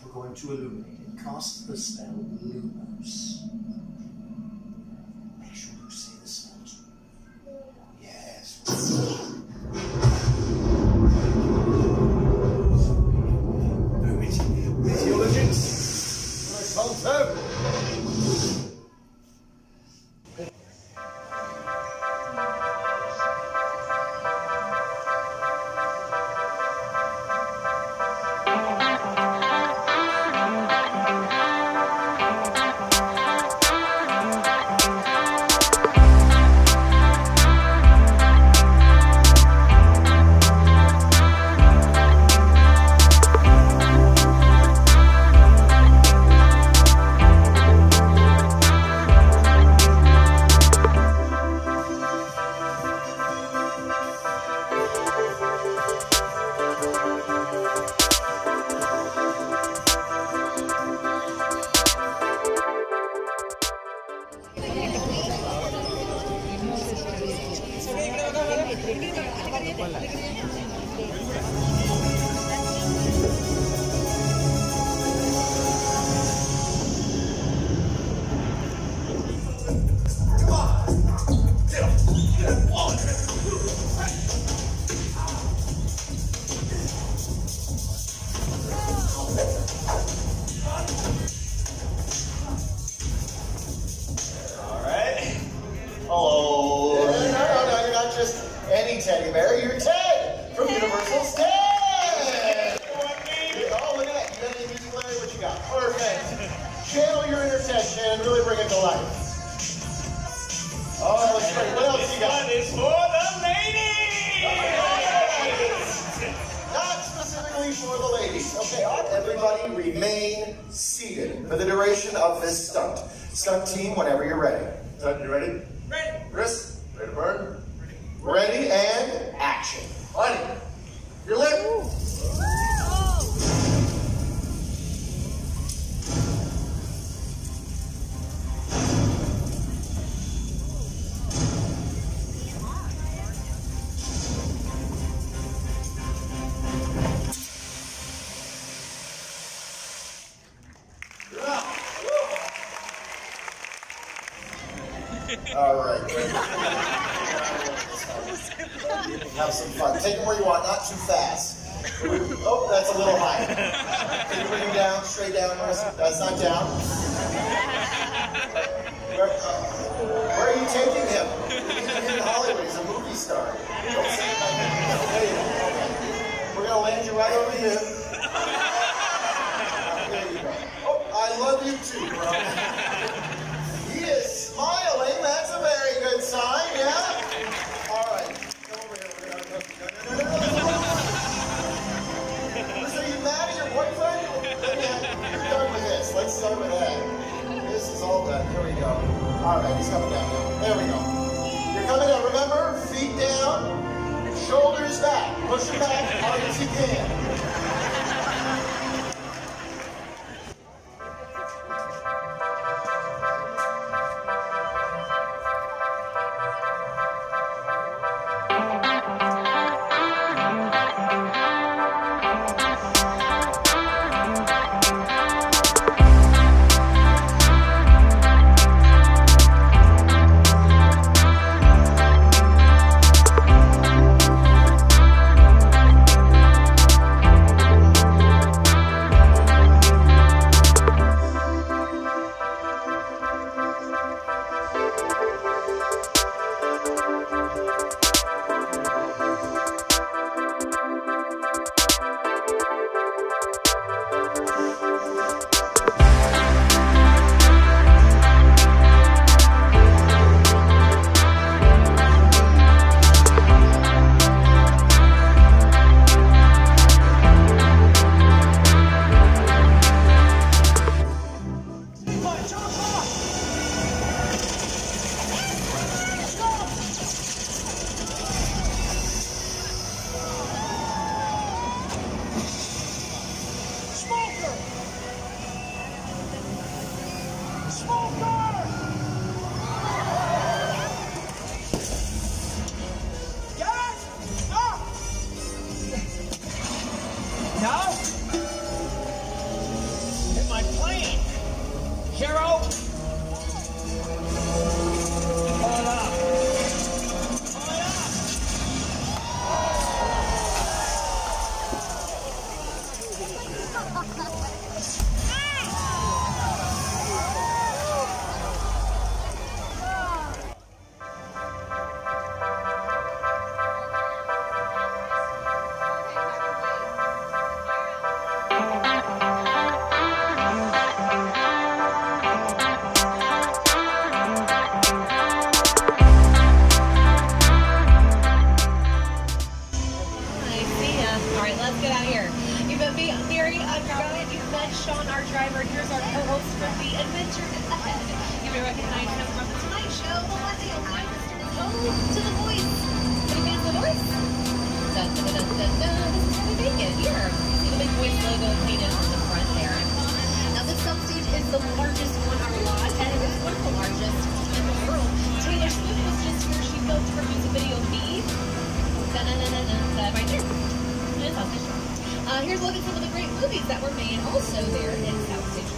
We're going to illuminate it. Cast the spell Lumos. Make sure you say the spell. Yes. Meteorologists. Result. Stunt team, whenever you're ready. You ready? Ready. Chris, ready to burn? Ready and action. Honey, your lip. All right. Have some fun. Take it where you want, not too fast. Oh, that's a little high. Can you bring him down, straight down? That's not down. Where are you taking him? He's in Hollywood. He's a movie star. Don't say it like that. Okay. We're going to land you right over here. There you go. Oh, I love you too, bro. He is smiling. That's a very good sign, yeah? All right. Come over here. We're going to So you mad at your boyfriend? You're done with this. Let's start with that. This is all done. Here we go. All right, he's coming down now. There we go. You're coming down. Remember, feet down, shoulders back. Push them back as hard as you can. right, let's get out of here. You've met me, Mary, I'm your guide. You've met Sean, our driver. Here's our co-host for the adventure ahead. You may recognize him from The Tonight Show, the one day online is home to The Voice. Can you fans The Voice? Dun, dun, dun, dun, dun. This is how we make it. Here, you see the big Voice logo painted on the front there. Now this soundstage is the largest on our lot, and it is one of the largest in the world. Taylor Swift was just here. She filmed her music video, Me. Right there. Here's a look at some of the great movies that were made also there in Soundstage.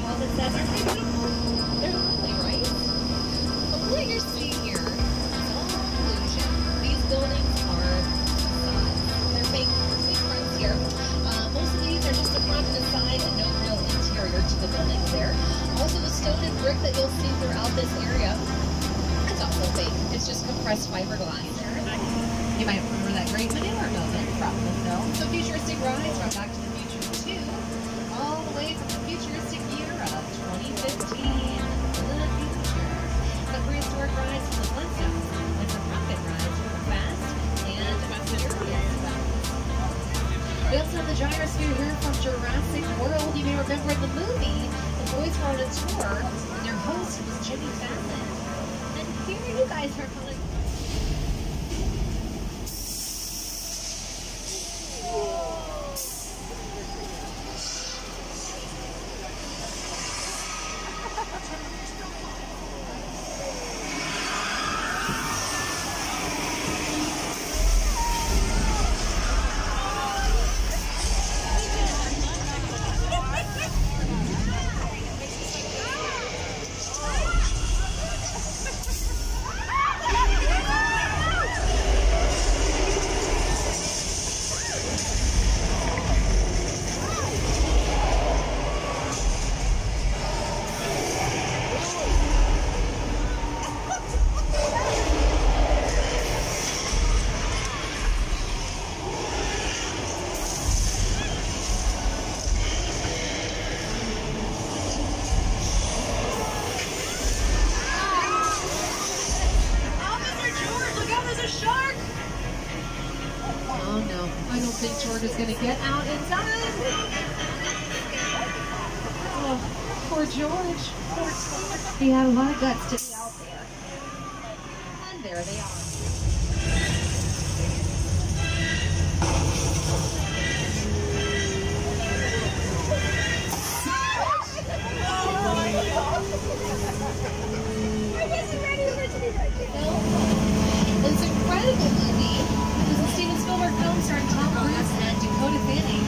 All the sets are pretty cool. They're lovely, right? But what you're seeing here is all illusion. These buildings are facades. They're fake fronts here. Most of these are just a front and a side and no real interior to the buildings there. Also, the stone and brick that you'll see throughout this area, it's also fake. It's just compressed fiberglass. You might remember that great manure moment, probably so. So futuristic rides from Back to the Future 2, all the way from the futuristic year of 2015 to the future. The prehistoric rides from the Flintstones, and the rocket rides from the Fast and Furious. We also have the gyrosphere here from Jurassic World. You may remember in the movie, the boys were on a tour, and their host was Jimmy Fallon. And here you guys are calling. Is going to get out in time. Oh, poor George. He had a lot of guts to be out there. And there they are. I wasn't ready for it to be right here. This incredible movie. This is Steven Spielberg film starring Tom Cruise and Dakota Fanning.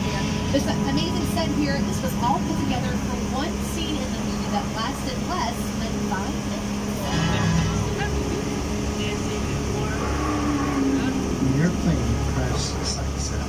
There's an amazing set here. This was all put together for one scene in the movie that lasted less than 5 minutes. When you're playing Crash Sunset,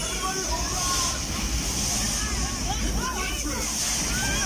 Everybody hold on! Hit the waitress!